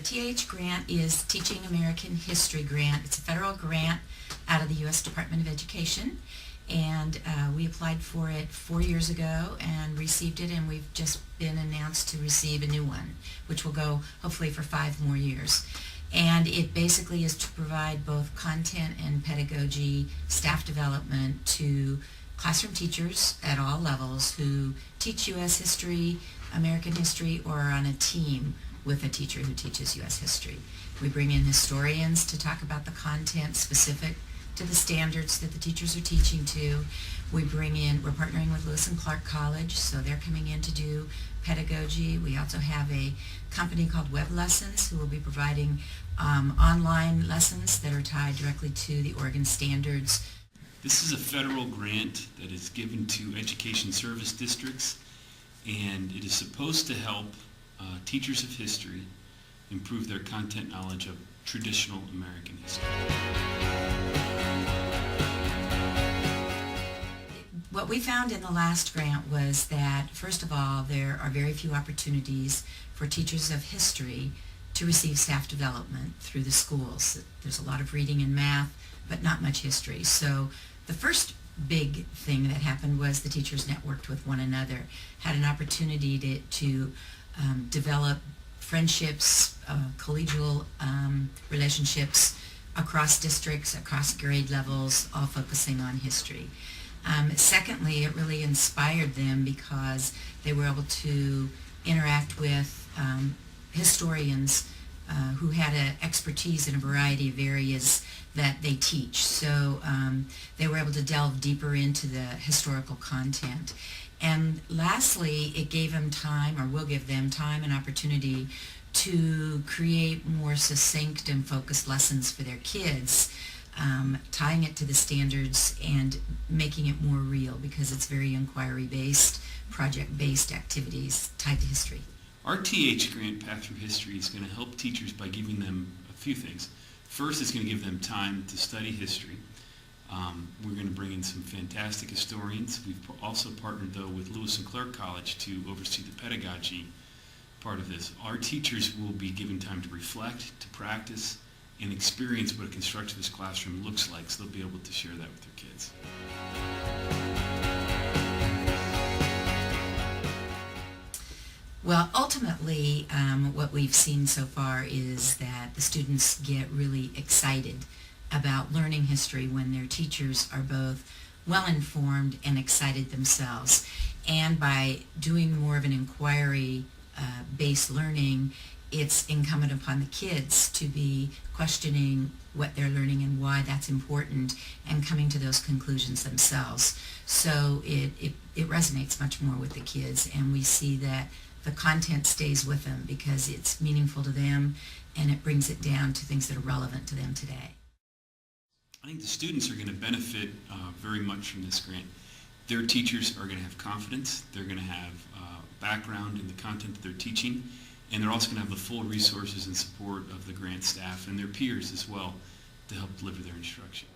TAH grant is Teaching American History grant. It's a federal grant out of the U.S. Department of Education, and we applied for it 4 years ago and received it, and we've just been announced to receive a new one, which will go hopefully for 5 more years. And it basically is to provide both content and pedagogy staff development to classroom teachers at all levels who teach U.S. history, American history, or are on a team with a teacher who teaches U.S. history. We bring in historians to talk about the content specific to the standards that the teachers are teaching to. We're partnering with Lewis and Clark College, so they're coming in to do pedagogy. We also have a company called Web Lessons who will be providing online lessons that are tied directly to the Oregon standards. This is a federal grant that is given to education service districts, and it is supposed to help teachers of history improve their content knowledge of traditional American history. What we found in the last grant was that, first of all, there are very few opportunities for teachers of history to receive staff development through the schools. There's a lot of reading and math, but not much history. So the first big thing that happened was the teachers networked with one another, had an opportunity to develop friendships, collegial relationships across districts, across grade levels, all focusing on history. Secondly, it really inspired them because they were able to interact with historians who had an expertise in a variety of areas that they teach. So they were able to delve deeper into the historical content. And lastly, it gave them time, or will give them time and opportunity to create more succinct and focused lessons for their kids, tying it to the standards and making it more real because it's very inquiry-based, project-based activities tied to history. Our TH grant, Path Through History, is going to help teachers by giving them a few things. First, it's going to give them time to study history. We're going to bring in some fantastic historians. We've also partnered, though, with Lewis and Clark College to oversee the pedagogy part of this. Our teachers will be given time to reflect, to practice, and experience what a constructivist classroom looks like, so they'll be able to share that with their kids. Well, ultimately, what we've seen so far is that the students get really excited about learning history when their teachers are both well-informed and excited themselves. And by doing more of an inquiry-based learning, it's incumbent upon the kids to be questioning what they're learning and why that's important and coming to those conclusions themselves. So it resonates much more with the kids, and we see that the content stays with them because it's meaningful to them and it brings it down to things that are relevant to them today. I think the students are going to benefit very much from this grant. Their teachers are going to have confidence, they're going to have background in the content that they're teaching, and they're also going to have the full resources and support of the grant staff and their peers as well to help deliver their instruction.